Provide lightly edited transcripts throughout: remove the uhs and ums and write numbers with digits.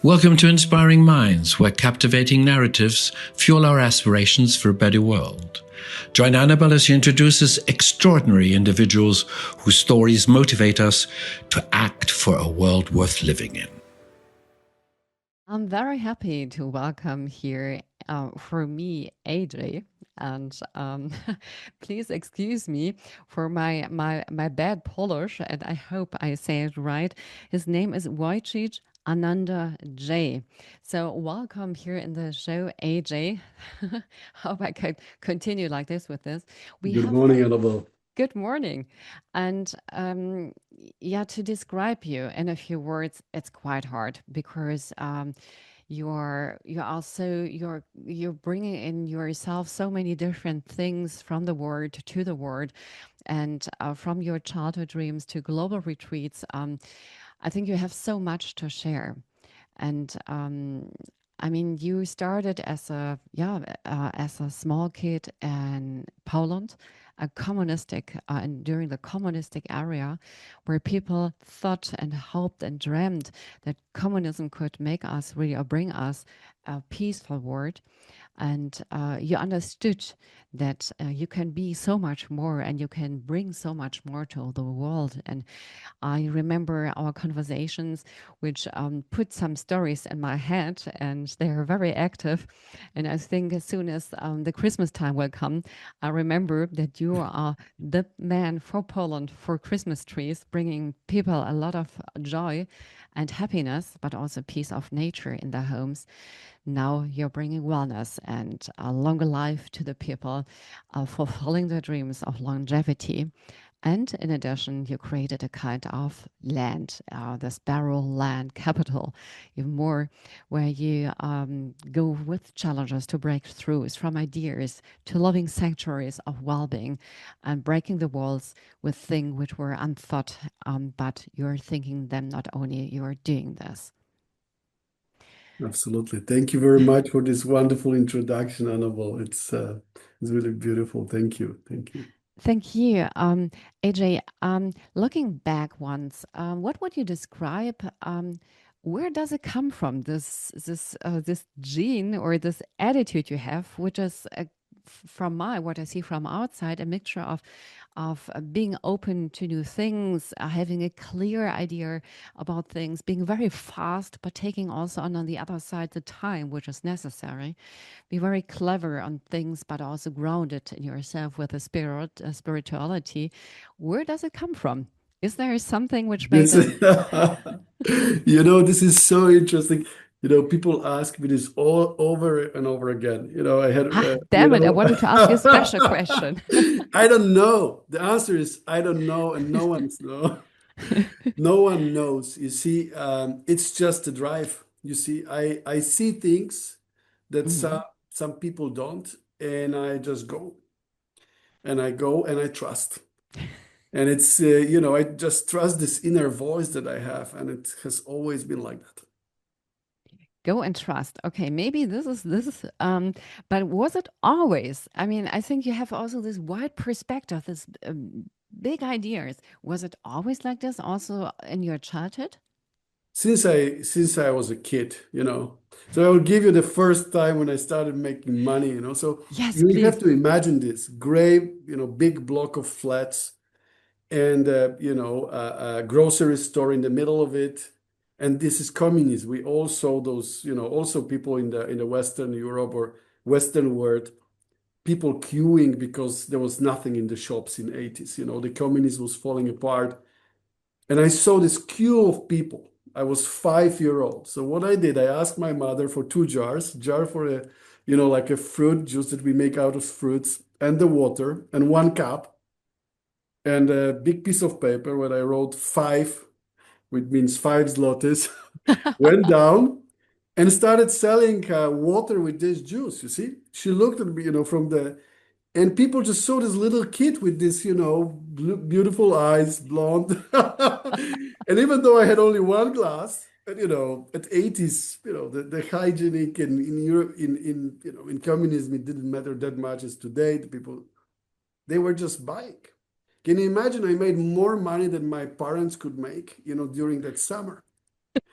Welcome to Inspiring Minds, where captivating narratives fuel our aspirations for a better world. Join Anabel as she introduces extraordinary individuals whose stories motivate us to act for a world worth living in. I'm very happy to welcome here for me AJ, and please excuse me for my bad Polish, and I hope I say it right. His name is Wojciech Ananda-Jey. So welcome here in the show, AJ. Hope I could continue like this with this. We Good have morning, Anabel. Good morning. And yeah, to describe you in a few words, it's quite hard because you're bringing in yourself so many different things from the word to the word, and from your childhood dreams to global retreats. I think you have so much to share, and I mean, you started as a small kid in Poland, a communistic and during the communistic area, where people thought and hoped and dreamed that communism could make us really or bring us a peaceful world, and you understood that you can be so much more and you can bring so much more to the world. And I remember our conversations, which put some stories in my head, and they are very active. And I think as soon as the Christmas time will come, I remember that you are the man for Poland for Christmas trees, bringing people a lot of joy and happiness, but also peace of nature in their homes. Now you're bringing wellness and a longer life to the people, fulfilling their dreams of longevity. And in addition, you created a kind of land, the Sparrow Land Capital, even more, where you go with challenges to break throughs from ideas to loving sanctuaries of well-being and breaking the walls with things which were unthought, but you're thinking them not only, you're doing this. Absolutely. Thank you very much for this wonderful introduction, Anabel. It's really beautiful. Thank you. Thank you. Thank you. AJ, looking back once, what would you describe? Where does it come from? This gene or this attitude you have, which is from what I see from outside, a mixture of being open to new things, having a clear idea about things, being very fast, but taking also on the other side the time which is necessary. Be very clever on things, but also grounded in yourself with a spirituality. Where does it come from? Is there something which made This, it? this is so interesting. People ask me this all over and over again. I had, Ah, damn it! I wanted to ask you a special question. I don't know. The answer is I don't know, and no one's know. No one knows. You see, it's just a drive. You see, I see things that Mhm. some people don't, and I just go and I go and I trust. And I just trust this inner voice that I have, and it has always been like that. Go and trust. Okay, maybe this is but was it always? I mean, I think you have also this wide perspective, this big ideas. Was it always like this also in your childhood? Since I was a kid. So I will give you the first time when I started making money. So Yes, you have please. to imagine this gray, big block of flats and a grocery store in the middle of it. And this is communism. We all saw those, also people in the Western Europe or Western world, people queuing because there was nothing in the shops in 80s. The communism was falling apart. And I saw this queue of people. I was 5 year old. So what I did, I asked my mother for two jars, jar for like a fruit juice that we make out of fruits, and the water, and one cup and a big piece of paper where I wrote five, which means 5 zlotys, went down and started selling water with this juice. You see, she looked at me, and people just saw this little kid with this, beautiful eyes, blonde. And even though I had only one glass, and, at 80s, the hygienic and in Europe, in communism, it didn't matter that much as today. The people, they were just buying. Can you imagine? I made more money than my parents could make, during that summer.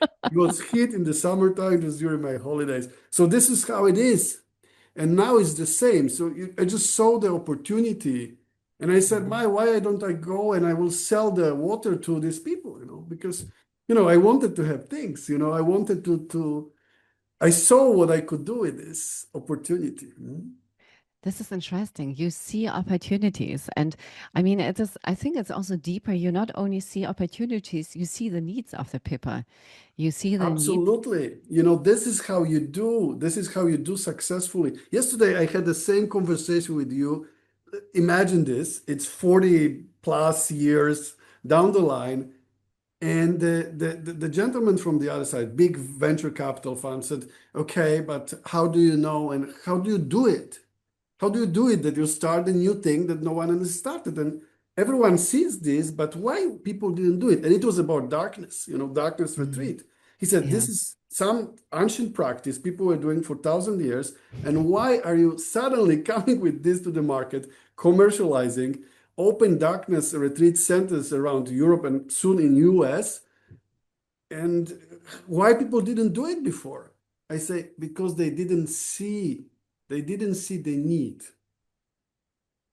It was heat in the summertime, it was during my holidays. So this is how it is. And now it's the same. So I just saw the opportunity and I said, why don't I go and I will sell the water to these people, because, I wanted to have things, I wanted I saw what I could do with this opportunity. This is interesting. You see opportunities. And I mean, I think it's also deeper. You not only see opportunities, you see the needs of the people. You see the needs. Absolutely. This is how you do. This is how you do successfully. Yesterday, I had the same conversation with you. Imagine this. It's 40 plus years down the line. And the gentleman from the other side, big venture capital fund, said, okay, but how do you know and how do you do it? How do you do it that you start a new thing that no one has started? And everyone sees this, but why people didn't do it? And it was about darkness, darkness retreat. He said, this is some ancient practice people were doing for 1,000 years. And why are you suddenly coming with this to the market, commercializing, open darkness retreat centers around Europe and soon in US? And why people didn't do it before? I say, because they didn't see the need.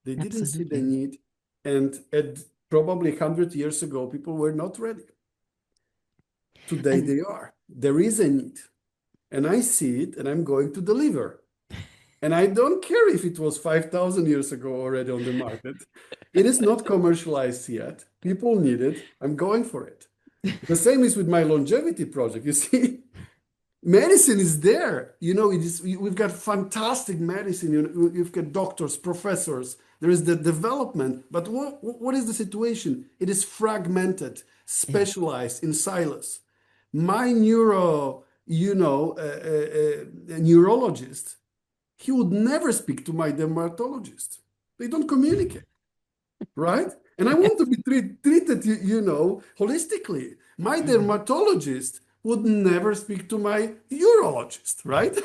They didn't see the Absolutely. need. And probably 100 years ago, people were not ready. Today And they are. There is a need. And I see it and I'm going to deliver. And I don't care if it was 5,000 years ago already on the market. It is not commercialized yet. People need it. I'm going for it. The same is with my longevity project. You see, medicine is there. We've got fantastic medicine. You've got doctors, professors. There is the development. But what is the situation? It is fragmented, specialized in silos. My neurologist, he would never speak to my dermatologist. They don't communicate, right? And I want to be treated, holistically. My dermatologist would never speak to my urologist, right?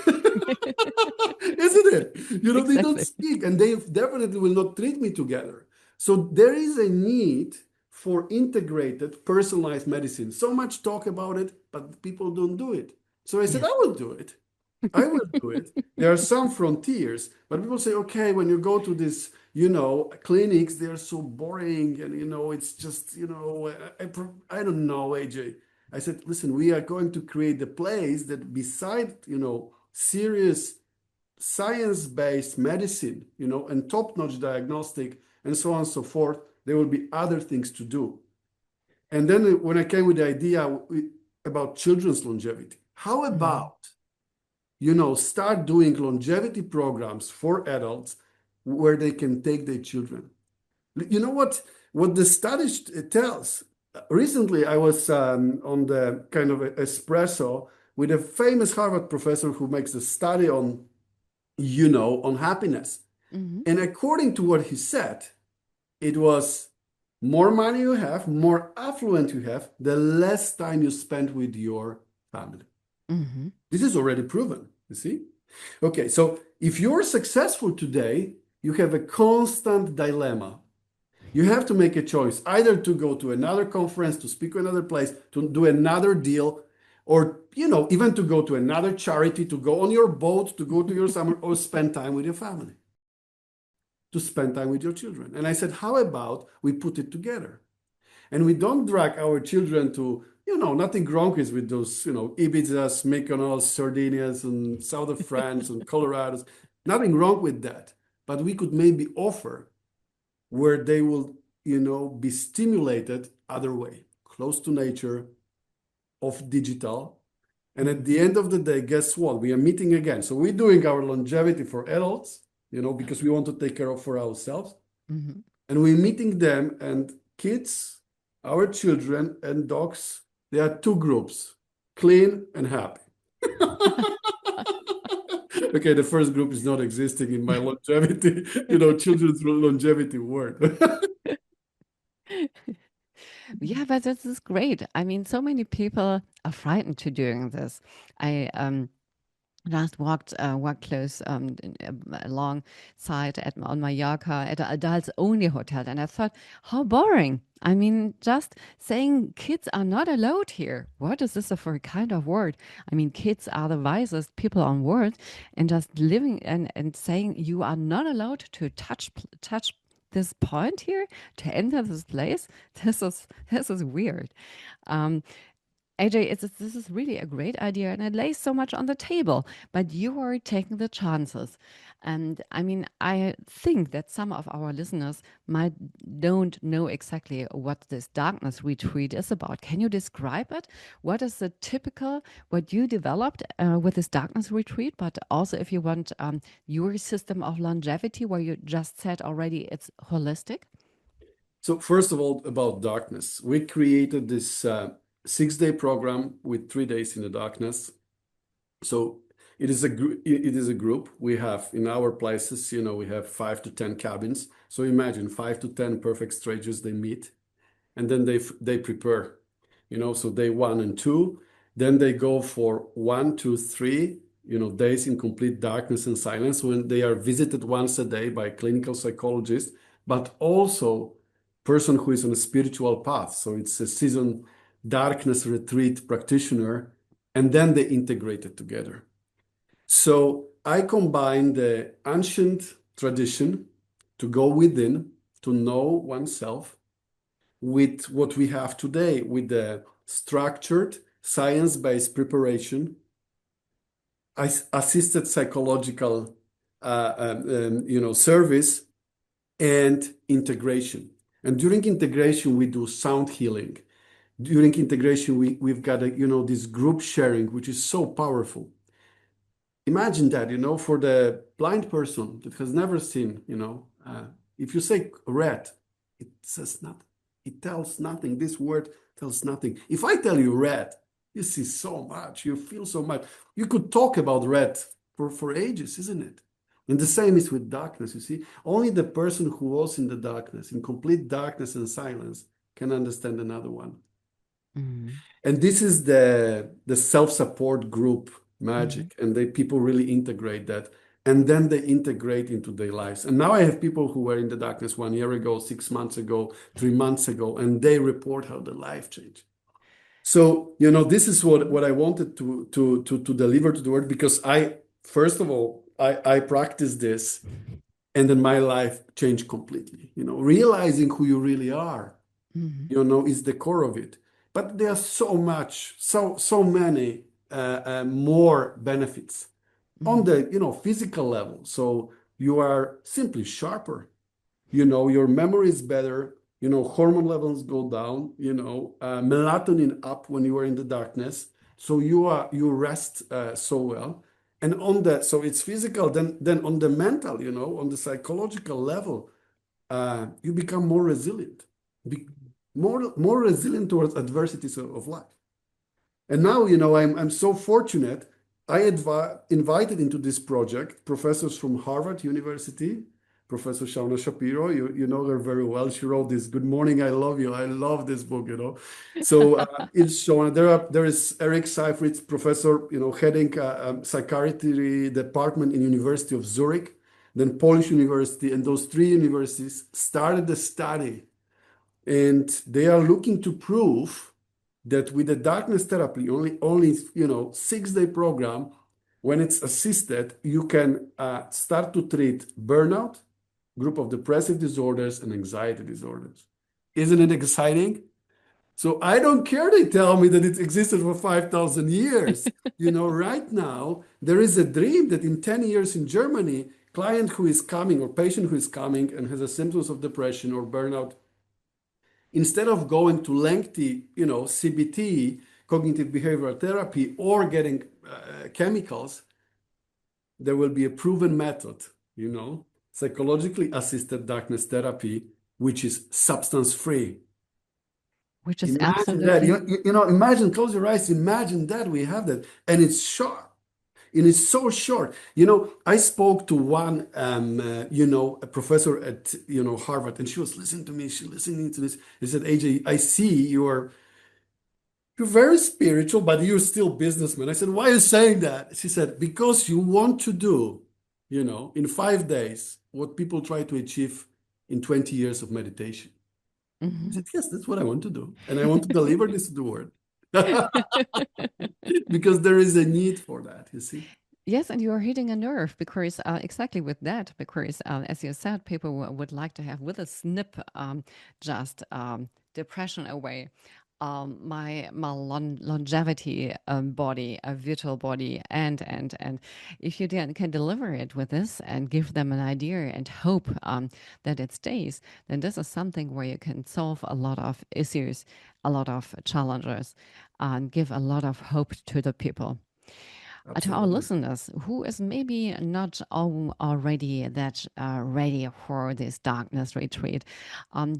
Isn't it? They don't exactly. speak and they definitely will not treat me together. So there is a need for integrated, personalized medicine. So much talk about it, but people don't do it. So I said, I will do it. I will do it. There are some frontiers, but people say, okay, when you go to this, clinics, they're so boring and, it's just, I don't know, AJ. I said, listen, we are going to create a place that beside, serious science-based medicine, and top-notch diagnostic and so on and so forth, there will be other things to do. And then when I came with the idea about children's longevity, how about, start doing longevity programs for adults where they can take their children? You know what the study tells? Recently, I was on the kind of espresso with a famous Harvard professor who makes a study on, on happiness. And according to what he said, it was more money you have, more affluent you have, the less time you spend with your family. This is already proven, you see? Okay, so if you're successful today, you have a constant dilemma. You have to make a choice, either to go to another conference, to speak to another place, to do another deal, or, even to go to another charity, to go on your boat, to go to your summer, or spend time with your family, to spend time with your children. And I said, how about we put it together? And we don't drag our children to, nothing wrong is with those, Ibizas, Mykonos, Sardinias, and south of France and Colorado. Nothing wrong with that. But we could maybe offer where they will, be stimulated other way, close to nature, off digital. And at the end of the day, guess what? We are meeting again. So we're doing our longevity for adults, because we want to take care of for ourselves. And we're meeting them and kids, our children and dogs. There are two groups, clean and happy. Okay, the first group is not existing in my longevity, children's longevity word. Yeah, but this is great. I mean, so many people are frightened to doing this. I Just walked close alongside on Mallorca at an adults only hotel, and I thought, how boring. I mean, just saying kids are not allowed here. What is this for a kind of word? I mean, kids are the wisest people on earth, and just living and saying you are not allowed to touch this point here to enter this place. This is weird. Um, AJ, this is really a great idea and it lays so much on the table, but you are taking the chances. And I mean, I think that some of our listeners might don't know exactly what this darkness retreat is about. Can you describe it? What is the typical, what you developed with this darkness retreat, but also if you want your system of longevity, where you just said already it's holistic? So first of all, about darkness, we created this 6-day program with 3 days in the darkness. So it is a group. We have in our places, we have 5 to 10 cabins. So imagine 5 to 10 perfect strangers, they meet, and then they prepare, so day 1 and 2, then they go for 1, 2, 3, days in complete darkness and silence, when they are visited once a day by clinical psychologists, but also person who is on a spiritual path. So it's a season darkness retreat practitioner, and then they integrate it together. So I combine the ancient tradition to go within, to know oneself, with what we have today, with the structured science-based preparation, assisted psychological service, and integration. And during integration, we do sound healing. During integration, we've got this group sharing, which is so powerful. Imagine that, for the blind person that has never seen, if you say red, it says nothing. It tells nothing. This word tells nothing. If I tell you red, you see so much, you feel so much. You could talk about red for ages, isn't it? And the same is with darkness, you see. Only the person who was in the darkness, in complete darkness and silence, can understand another one. Mm-hmm. And this is the self-support group magic. Mm-hmm. And people really integrate that. And then they integrate into their lives. And now I have people who were in the darkness 1 year ago, 6 months ago, 3 months ago, and they report how their life changed. So, this is what I wanted to deliver to the world, because first of all, I practiced this, and then my life changed completely. Realizing who you really are, Mm-hmm. is the core of it. But there are so many more benefits on Mm-hmm. the physical level. So you are simply sharper. Your memory is better. Hormone levels go down. Melatonin up when you are in the darkness. So you rest so well. And so it's physical. Then on the mental, on the psychological level, you become more resilient, more resilient towards adversities of life. And now, I'm so fortunate. I invited into this project professors from Harvard University, Professor Shauna Shapiro. You know her very well. She wrote this "Good Morning, I Love You." I love this book. So it's Shauna. There is Eric Seifried, professor, heading psychiatry department in University of Zurich, then Polish University, and those 3 universities started the study, and they are looking to prove that with the darkness therapy, only 6-day program, when it's assisted, you can start to treat burnout, group of depressive disorders, and anxiety disorders. Isn't it exciting? So I don't care they tell me that it existed for 5,000 years. Right now, there is a dream that in 10 years in Germany, client who is coming or patient who is coming and has a symptoms of depression or burnout, instead of going to lengthy, CBT, cognitive behavioral therapy, or getting chemicals, there will be a proven method, psychologically assisted darkness therapy, which is substance free. Which is Imagine that. absolutely. Imagine, close your eyes, imagine that we have that. And it's short. And it's so short. I spoke to one, a professor at, Harvard, and she was listening to me. She listening to this. He said, AJ, I see you're very spiritual, but you're still businessman. I said, why are you saying that? She said, because you want to do, in 5 days, what people try to achieve in 20 years of meditation. I said, yes, that's what I want to do. And I want to deliver this to the world. Because there is a need for that, you see. Yes, and you are hitting a nerve because exactly with that, because as you said, people would like to have with a snip just depression away. My longevity body, a virtual body, and if you then can deliver it with this and give them an idea and hope that it stays, then this is something where you can solve a lot of issues, a lot of challenges, and give a lot of hope to the people. To our Absolutely. listeners who is maybe not already that ready for this darkness retreat,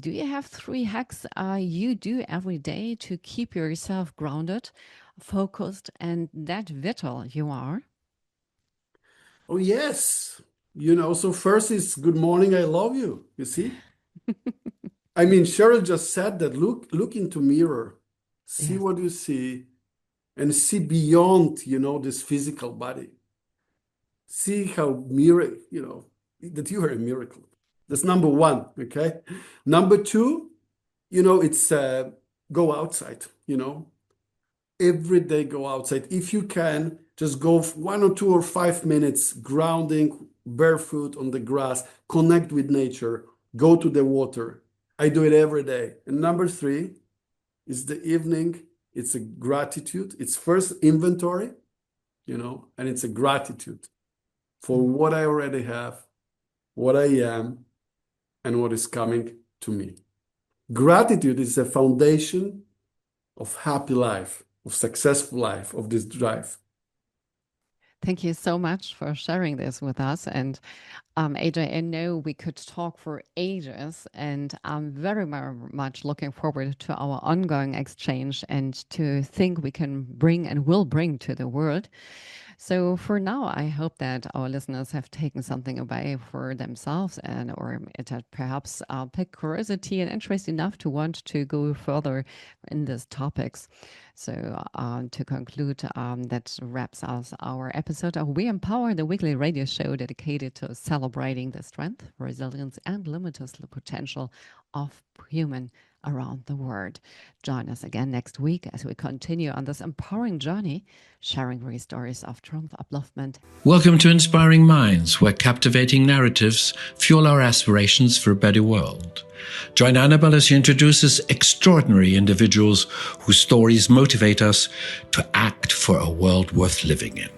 do you have 3 hacks you do every day to keep yourself grounded, focused, and that vital you are? Oh, yes. So first is good morning, I love you. You see? I mean, Cheryl just said that look into mirror, see Yes. what you see, and see beyond, this physical body. See how that you are a miracle. That's number one, okay? Number two, it's go outside, every day go outside. If you can, just go 1 or 2 or 5 minutes grounding barefoot on the grass, connect with nature, go to the water. I do it every day. And number three is the evening. It's a gratitude. It's first inventory, and it's a gratitude for what I already have, what I am, and what is coming to me. Gratitude is a foundation of happy life, of successful life, of this drive. Thank you so much for sharing this with us. And AJ, I know we could talk for ages, and I'm very, very much looking forward to our ongoing exchange and to think we can bring and will bring to the world. So for now, I hope that our listeners have taken something away for themselves, and or it had perhaps piqued curiosity and interest enough to want to go further in these topics. So to conclude, that wraps us our episode of We Empower, the weekly radio show dedicated to celebrating the strength, resilience, and limitless potential of human around the world. Join us again next week as we continue on this empowering journey, sharing real stories of triumph, upliftment. Welcome to Inspiring Minds, where captivating narratives fuel our aspirations for a better world. Join Anabel as she introduces extraordinary individuals whose stories motivate us to act for a world worth living in.